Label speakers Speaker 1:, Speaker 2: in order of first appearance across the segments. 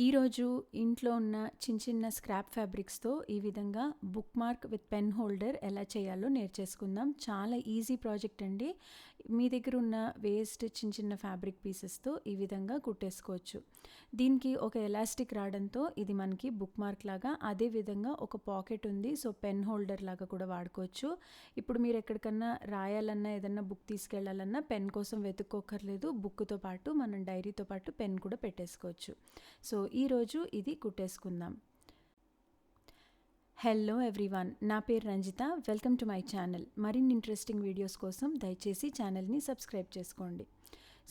Speaker 1: ఈరోజు ఇంట్లో ఉన్న చిన్న స్క్రాప్ ఫ్యాబ్రిక్స్తో ఈ విధంగా book mark with pen holder ఎలా చేయాలో నేర్చేసుకుందాం. చాలా ఈజీ ప్రాజెక్ట్ అండి. మీ దగ్గర ఉన్న వేస్ట్ చిన్న ఫ్యాబ్రిక్ పీసెస్తో ఈ విధంగా కుట్టేసుకోవచ్చు. దీనికి ఒక ఎలాస్టిక్ రావడంతో ఇది మనకి బుక్ మార్క్ లాగా, అదే విధంగా ఒక పాకెట్ ఉంది. సో పెన్ హోల్డర్ లాగా కూడా వాడుకోవచ్చు. ఇప్పుడు మీరు ఎక్కడికన్నా రాయాలన్నా, ఏదన్నా బుక్ తీసుకెళ్లాలన్నా పెన్ కోసం వెతుక్కోకర్లేదు. బుక్తో పాటు మనం డైరీతో పాటు పెన్ కూడా పెట్టేసుకోవచ్చు. సో ఈరోజు ఇది కుట్టేసుకుందాం. హలో ఎవ్రీవన్, నా పేరు Ranjitha. Welcome to my channel. మరిన్ని ఇంట్రెస్టింగ్ వీడియోస్ కోసం దయచేసి ఛానల్ని సబ్స్క్రైబ్ చేసుకోండి.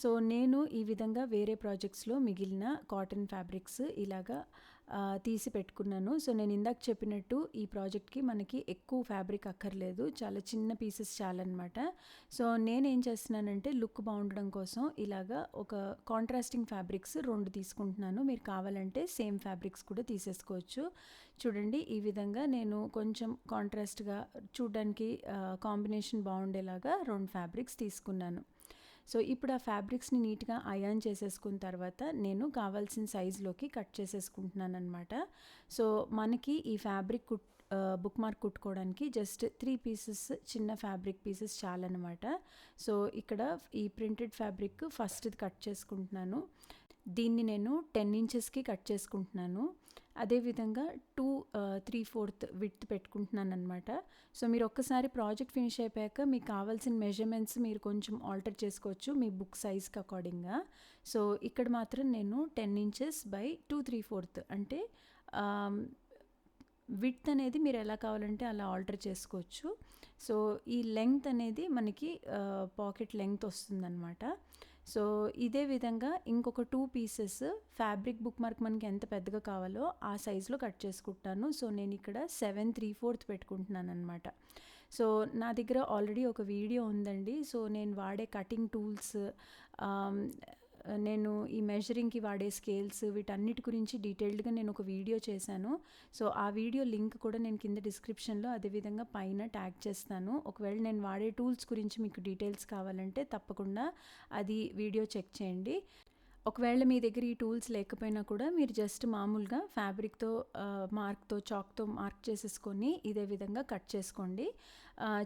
Speaker 1: సో నేను ఈ విధంగా వేరే ప్రాజెక్ట్స్లో మిగిలిన కాటన్ ఫ్యాబ్రిక్స్ ఇలాగా తీసి పెట్టుకున్నాను. సో నేను ఇందాక చెప్పినట్టు ఈ ప్రాజెక్ట్కి మనకి ఎక్కువ ఫ్యాబ్రిక్ అక్కర్లేదు, చాలా చిన్న పీసెస్ చాలన్నమాట. సో నేనేం చేస్తున్నానంటే లుక్ బాగుండడం కోసం ఇలాగా ఒక కాంట్రాస్టింగ్ ఫ్యాబ్రిక్స్ 2 తీసుకుంటున్నాను. మీరు కావాలంటే సేమ్ ఫ్యాబ్రిక్స్ కూడా తీసేసుకోవచ్చు. చూడండి, ఈ విధంగా నేను కొంచెం కాంట్రాస్ట్గా చూడడానికి కాంబినేషన్ బాగుండేలాగా 2 ఫ్యాబ్రిక్స్ తీసుకున్నాను. సో ఇప్పుడు ఆ ఫ్యాబ్రిక్స్ని నీట్గా అయాన్ చేసేసుకున్న తర్వాత నేను కావాల్సిన సైజులోకి కట్ చేసేసుకుంటున్నాను అనమాట. సో మనకి ఈ ఫ్యాబ్రిక్ బుక్ మార్క్ కుట్టుకోవడానికి జస్ట్ 3 పీసెస్ చిన్న ఫ్యాబ్రిక్ పీసెస్ చాలన్నమాట. సో ఇక్కడ ఈ ప్రింటెడ్ ఫ్యాబ్రిక్ ఫస్ట్ కట్ చేసుకుంటున్నాను. దీన్ని నేను 10 ఇంచెస్కి కట్ చేసుకుంటున్నాను. అదేవిధంగా 2/3/4 విడ్త్ పెట్టుకుంటున్నాను అనమాట. సో మీరు ఒక్కసారి ప్రాజెక్ట్ ఫినిష్ అయిపోయాక మీకు కావాల్సిన మెజర్మెంట్స్ మీరు కొంచెం ఆల్టర్ చేసుకోవచ్చు మీ బుక్ సైజ్కి అకార్డింగ్గా. సో ఇక్కడ మాత్రం నేను 10 ఇంచెస్ బై 2/3/4 అంటే విడ్త్ అనేది మీరు ఎలా కావాలంటే అలా ఆల్టర్ చేసుకోవచ్చు. సో ఈ లెంగ్త్ అనేది మనకి పాకెట్ లెంగ్త్ వస్తుందన్నమాట. సో ఇదే విధంగా ఇంకొక 2 పీసెస్ ఫ్యాబ్రిక్ బుక్ మార్క్ మనకి ఎంత పెద్దగా కావాలో ఆ సైజులో కట్ చేసుకుంటాను. సో నేను ఇక్కడ 7/3/4 పెట్టుకుంటున్నాను అనమాట. సో నా దగ్గర ఆల్రెడీ ఒక వీడియో ఉందండి. సో నేను వాడే కటింగ్ టూల్స్, నేను ఈ మెజరింగ్కి వాడే స్కేల్స్, వీటన్నిటి గురించి డీటెయిల్డ్గా నేను ఒక వీడియో చేశాను. సో ఆ వీడియో లింక్ కూడా నేను కింద డిస్క్రిప్షన్లో, అదేవిధంగా పైన ట్యాగ్ చేస్తాను. ఒకవేళ నేను వాడే టూల్స్ గురించి మీకు డీటెయిల్స్ కావాలంటే తప్పకుండా అది వీడియో చెక్ చేయండి. ఒకవేళ మీ దగ్గర ఈ టూల్స్ లేకపోయినా కూడా మీరు జస్ట్ మామూలుగా ఫ్యాబ్రిక్తో మార్క్తో చాక్తో మార్క్ చేసేసుకొని ఇదే విధంగా కట్ చేసుకోండి.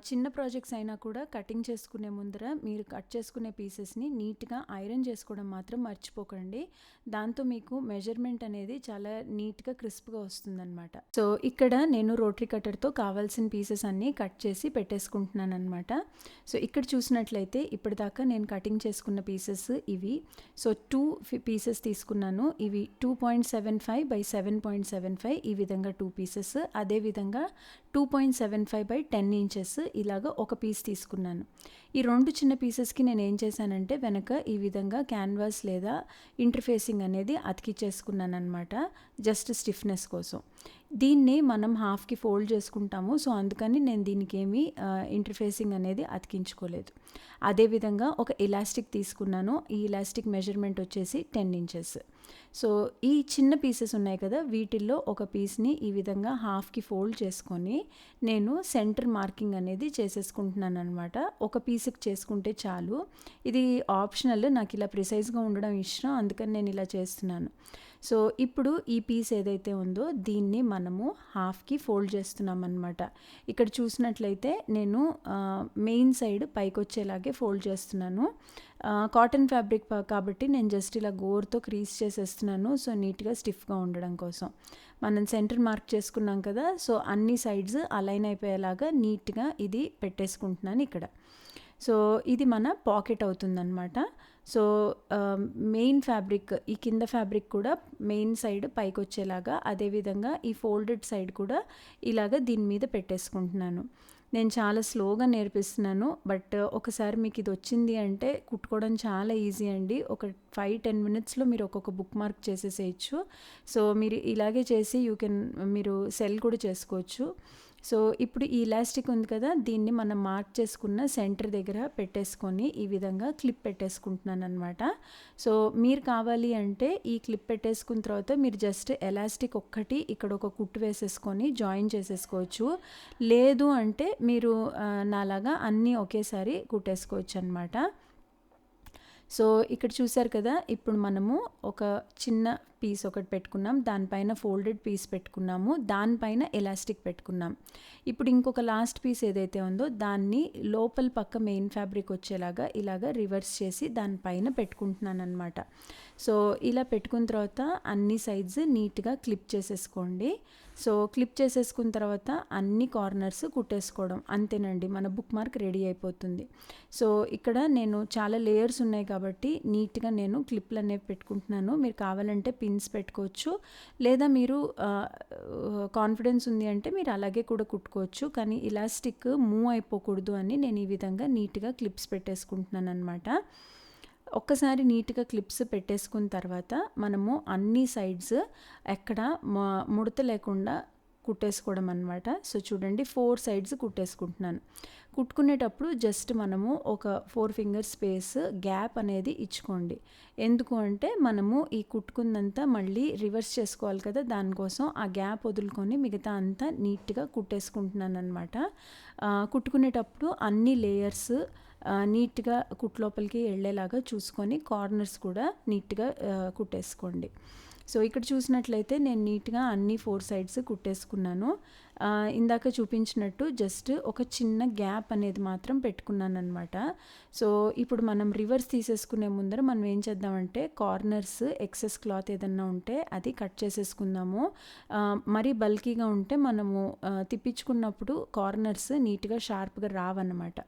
Speaker 1: చిన్న ప్రాజెక్ట్స్ అయినా కూడా కటింగ్ చేసుకునే ముందర మీరు కట్ చేసుకునే పీసెస్ని నీట్గా ఐరన్ చేసుకోవడం మాత్రం మర్చిపోకండి. దాంతో మీకు మెజర్మెంట్ అనేది చాలా నీట్గా క్రిస్ప్గా వస్తుందన్నమాట. సో ఇక్కడ నేను రోటరీ కట్టర్తో కావాల్సిన పీసెస్ అన్నీ కట్ చేసి పెట్టేసుకుంటున్నాను అనమాట. సో ఇక్కడ చూసినట్లయితే ఇప్పటిదాకా నేను కటింగ్ చేసుకున్న పీసెస్ ఇవి. సో 2 పీసెస్ తీసుకున్నాను. ఇవి 2.75 by 7.75 ఈ విధంగా 2 పీసెస్. అదేవిధంగా 2.75 by 10 ఇంచెస్ ఇలాగా ఒక పీస్ తీసుకున్నాను. ఈ 2 చిన్న పీసెస్కి నేను ఏం చేశానంటే వెనక ఈ విధంగా క్యాన్వాస్ లేదా ఇంటర్ఫేసింగ్ అనేది అతికిచ్చేసుకున్నాను అనమాట, జస్ట్ స్టిఫ్నెస్ కోసం. దీన్ని మనం హాఫ్కి ఫోల్డ్ చేసుకుంటాము. సో అందుకని నేను దీనికి ఏమీ ఇంటర్ఫేసింగ్ అనేది అతికించుకోలేదు. అదేవిధంగా ఒక ఎలాస్టిక్ తీసుకున్నాను. ఈ ఎలాస్టిక్ మెజర్మెంట్ వచ్చేసి 10 ఇంచెస్. సో ఈ చిన్న పీసెస్ ఉన్నాయి కదా, వీటిల్లో ఒక పీస్ని ఈ విధంగా హాఫ్కి ఫోల్డ్ చేసుకొని నేను సెంటర్ మార్కింగ్ అనేది చేసేసుకుంటున్నాను అనమాట. ఒక పీస్కి చేసుకుంటే చాలు. ఇది ఆప్షనల్, నాకు ఇలా ప్రిసైజ్గా ఉండడం ఇష్టం, అందుకని నేను ఇలా చేస్తున్నాను. సో ఇప్పుడు ఈ పీస్ ఏదైతే ఉందో దీన్ని మనము హాఫ్కి ఫోల్డ్ చేస్తున్నాం అనమాట. ఇక్కడ చూసినట్లయితే నేను మెయిన్ సైడ్ పైకి వచ్చేలాగే ఫోల్డ్ చేస్తున్నాను. కాటన్ ఫ్యాబ్రిక్ కాబట్టి నేను జస్ట్ ఇలా గోర్తో క్రీజ్ చేసేస్తున్నాను. సో నీట్గా స్టిఫ్గా ఉండడం కోసం. మనం సెంటర్ మార్క్ చేసుకున్నాం కదా, సో అన్ని సైడ్స్ అలైన్ అయిపోయేలాగా నీట్గా ఇది పెట్టేసుకుంటున్నాను ఇక్కడ. సో ఇది మన పాకెట్ అవుతుందన్నమాట. సో మెయిన్ ఫ్యాబ్రిక్, ఈ కింద ఫ్యాబ్రిక్ కూడా మెయిన్ సైడ్ పైకి వచ్చేలాగా, అదేవిధంగా ఈ ఫోల్డెడ్ సైడ్ కూడా ఇలాగ దీని మీద పెట్టేసుకుంటున్నాను. నేను చాలా స్లోగా నేర్పిస్తున్నాను, బట్ ఒకసారి మీకు ఇది వచ్చింది అంటే కుట్టుకోవడం చాలా ఈజీ అండి. ఒక 5-10 మినిట్స్లో మీరు ఒక్కొక్క బుక్ మార్క్ చేసేసేయచ్చు. సో మీరు ఇలాగే చేసి మీరు సెల్ కూడా చేసుకోవచ్చు. సో ఇప్పుడు ఈ ఇలాస్టిక్ ఉంది కదా, దీన్ని మనం మార్క్ చేసుకున్న సెంటర్ దగ్గర పెట్టేసుకొని ఈ విధంగా క్లిప్ పెట్టేసుకుంటున్నాను అనమాట. సో మీరు కావాలి అంటే ఈ క్లిప్ పెట్టేసుకున్న తర్వాత మీరు జస్ట్ ఎలాస్టిక్ ఒక్కటి ఇక్కడ ఒక కుట్టు వేసేసుకొని జాయిన్ చేసేసుకోవచ్చు. లేదు అంటే మీరు నాలాగా అన్నీ ఒకేసారి కుట్టేసుకోవచ్చు అనమాట. సో ఇక్కడ చూసారు కదా, ఇప్పుడు మనము ఒక చిన్న పీస్ ఒకటి పెట్టుకున్నాం, దానిపైన ఫోల్డెడ్ పీస్ పెట్టుకున్నాము, దానిపైన ఎలాస్టిక్ పెట్టుకున్నాం. ఇప్పుడు ఇంకొక లాస్ట్ పీస్ ఏదైతే ఉందో దాన్ని లోపల పక్క మెయిన్ ఫ్యాబ్రిక్ వచ్చేలాగా ఇలాగ రివర్స్ చేసి దానిపైన పెట్టుకుంటున్నాను అనమాట. సో ఇలా పెట్టుకున్న తర్వాత అన్ని సైడ్స్ నీట్గా క్లిప్ చేసేసుకోండి. సో క్లిప్ చేసేసుకున్న తర్వాత అన్ని కార్నర్స్ కుట్టేసుకోవడం, అంతేనండి, మన బుక్ మార్క్ రెడీ అయిపోతుంది. సో ఇక్కడ నేను చాలా లేయర్స్ ఉన్నాయి కాబట్టి నీట్గా నేను క్లిప్లు అనేవి పెట్టుకుంటున్నాను. మీరు కావాలంటే పిన్స్ పెట్టుకోవచ్చు, లేదా మీరు కాన్ఫిడెన్స్ ఉంది అంటే మీరు అలాగే కూడా కుట్టుకోవచ్చు. కానీ ఇలాస్టిక్ మూవ్ అయిపోకూడదు అని నేను ఈ విధంగా నీట్గా క్లిప్స్ పెట్టేసుకుంటున్నాను అనమాట. ఒక్కసారి నీట్గా క్లిప్స్ పెట్టేసుకున్న తర్వాత మనము అన్ని సైడ్స్ ఎక్కడ ముడత లేకుండా కుట్టేసుకోవడం అనమాట. సో చూడండి, 4 సైడ్స్ కుట్టేసుకుంటున్నాను. కుట్టుకునేటప్పుడు జస్ట్ మనము ఒక 4 ఫింగర్ స్పేస్ గ్యాప్ అనేది ఇచ్చుకోండి. ఎందుకు అంటే మనము ఈ కుట్టుకుందంతా మళ్ళీ రివర్స్ చేసుకోవాలి కదా, దానికోసం ఆ గ్యాప్ వదులుకొని మిగతా అంతా నీట్గా కుట్టేసుకుంటున్నాను అనమాట. కుట్టుకునేటప్పుడు అన్ని లేయర్స్ నీట్గా కుట్టు లోపలికి వెళ్ళేలాగా చూసుకొని కార్నర్స్ కూడా నీట్గా కుట్టేసుకోండి. సో ఇక్కడ చూసినట్లయితే నేను నీట్గా అన్ని 4 సైడ్స్ కుట్టేసుకున్నాను. ఇందాక చూపించినట్టు జస్ట్ ఒక చిన్న గ్యాప్ అనేది మాత్రం పెట్టుకున్నాను అనమాట. సో ఇప్పుడు మనం రివర్స్ తీసేసుకునే ముందర మనం ఏం చేద్దామంటే కార్నర్స్ ఎక్సెస్ క్లాత్ ఏదన్నా ఉంటే అది కట్ చేసేసుకుందాము. మరీ బల్కీగా ఉంటే మనము తిప్పించుకున్నప్పుడు కార్నర్స్ నీట్గా షార్ప్గా రావన్నమాట.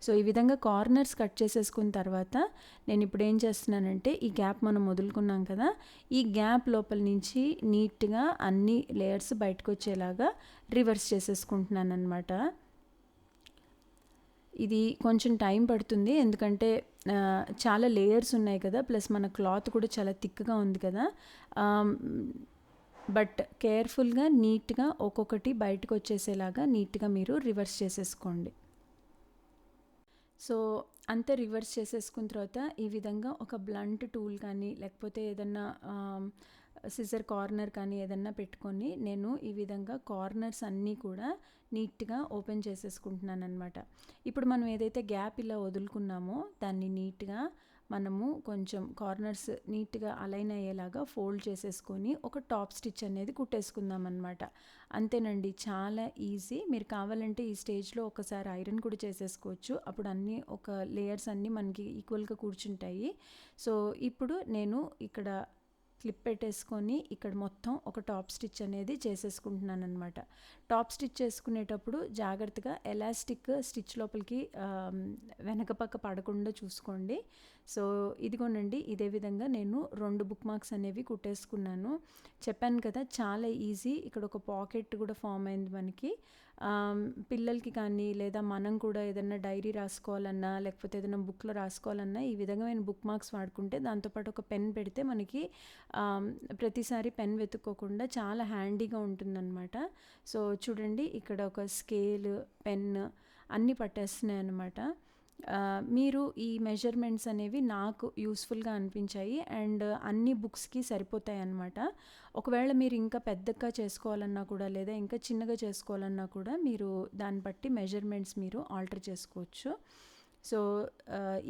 Speaker 1: సో ఈ విధంగా కార్నర్స్ కట్ చేసేసుకున్న తర్వాత నేను ఇప్పుడు ఏం చేస్తున్నానంటే ఈ గ్యాప్ మనం వదులుకున్నాం కదా, ఈ గ్యాప్ లోపల నుంచి నీట్గా అన్ని లేయర్స్ బయటకు వచ్చేలాగా రివర్స్ చేసేసుకుంటున్నాను అనమాట. ఇది కొంచెం టైం పడుతుంది, ఎందుకంటే చాలా లేయర్స్ ఉన్నాయి కదా, ప్లస్ మన క్లాత్ కూడా చాలా థిక్గా ఉంది కదా. బట్ కేర్ఫుల్గా నీట్గా ఒక్కొక్కటి బయటకు వచ్చేసేలాగా నీట్గా మీరు రివర్స్ చేసేసుకోండి. సో అంతే రివర్స్ చేసేసుకున్న తర్వాత ఈ విధంగా ఒక బ్లంట్ టూల్ కానీ లేకపోతే ఏదన్నా సిజర్ కార్నర్ కానీ ఏదన్నా పెట్టుకొని నేను ఈ విధంగా కార్నర్స్ అన్నీ కూడా నీట్గా ఓపెన్ చేసేసుకుంటున్నాను అనమాట. ఇప్పుడు మనం ఏదైతే గ్యాప్ ఇలా వదులుకున్నామో దాన్ని నీట్గా మనము కొంచెం కార్నర్స్ నీట్గా అలైన్ అయ్యేలాగా ఫోల్డ్ చేసేసుకొని ఒక టాప్ స్టిచ్ అనేది కుట్టేసుకుందాం అనమాట. అంతేనండి, చాలా ఈజీ. మీరు కావాలంటే ఈ స్టేజ్లో ఒకసారి ఐరన్ కూడా చేసేసుకోవచ్చు, అప్పుడు అన్నీ ఒక లేయర్స్ అన్నీ మనకి ఈక్వల్గా కూర్చుంటాయి. సో ఇప్పుడు నేను ఇక్కడ క్లిప్ పెట్టేసుకొని ఇక్కడ మొత్తం ఒక టాప్ స్టిచ్ అనేది చేసేసుకుంటున్నాను అనమాట. టాప్ స్టిచ్ చేసుకునేటప్పుడు జాగ్రత్తగా ఎలాస్టిక్ స్టిచ్ లోపలికి వెనక పక్క పడకుండా చూసుకోండి. సో ఇదిగోనండి, ఇదే విధంగా నేను 2 బుక్ మార్క్స్ అనేవి కుట్టేసుకున్నాను. చెప్పాను కదా చాలా ఈజీ. ఇక్కడ ఒక పాకెట్ కూడా ఫామ్ అయింది మనకి. పిల్లలకి కానీ లేదా మనం కూడా ఏదైనా డైరీ రాసుకోవాలన్నా లేకపోతే ఏదైనా బుక్లో రాసుకోవాలన్నా ఈ విధమైన బుక్ మార్క్స్ వాడుకుంటే దాంతోపాటు ఒక పెన్ పెడితే మనకి ప్రతిసారి పెన్ వెతుక్కోకుండా చాలా హ్యాండీగా ఉంటుందన్నమాట. సో చూడండి, ఇక్కడ ఒక స్కేల్, పెన్ అన్నీ పట్టేస్తున్నాయి అన్నమాట. మీరు ఈ మెజర్మెంట్స్ అనేవి నాకు యూస్ఫుల్గా అనిపించాయి అండ్ అన్ని బుక్స్కి సరిపోతాయి అన్నమాట. ఒకవేళ మీరు ఇంకా పెద్దగా చేసుకోవాలన్నా కూడా లేదా ఇంకా చిన్నగా చేసుకోవాలన్నా కూడా మీరు దాన్ని బట్టి మెజర్మెంట్స్ మీరు ఆల్టర్ చేసుకోవచ్చు. సో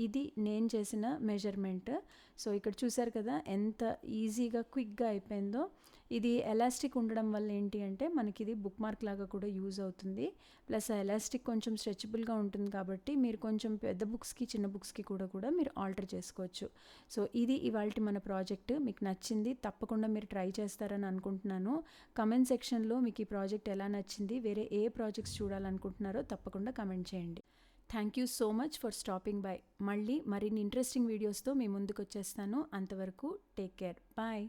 Speaker 1: ఇది నేను చేసిన మెజర్మెంట్. సో ఇక్కడ చూసారు కదా ఎంత ఈజీగా క్విక్గా అయిపోయిందో. ఇది ఎలాస్టిక్ ఉండడం వల్ల ఏంటి అంటే మనకి ఇది బుక్ మార్క్ లాగా కూడా యూజ్ అవుతుంది. ప్లస్ ఆ ఎలాస్టిక్ కొంచెం స్ట్రెచబుల్గా ఉంటుంది కాబట్టి మీరు కొంచెం పెద్ద బుక్స్కి చిన్న బుక్స్కి కూడా మీరు ఆల్టర్ చేసుకోవచ్చు. సో ఇది ఇవాల్టి మన ప్రాజెక్ట్. మీకు నచ్చింది, తప్పకుండా మీరు ట్రై చేస్తారని అనుకుంటున్నాను. కమెంట్ సెక్షన్లో మీకు ఈ ప్రాజెక్ట్ ఎలా నచ్చింది, వేరే ఏ ప్రాజెక్ట్స్ చూడాలనుకుంటున్నారో తప్పకుండా కమెంట్ చేయండి. Thank you so much for stopping by. మళ్ళీ మరిన్ని ఇంట్రెస్టింగ్ వీడియోస్తో మీ ముందుకు వచ్చేస్తాను. అంతవరకు టేక్ కేర్, బాయ్.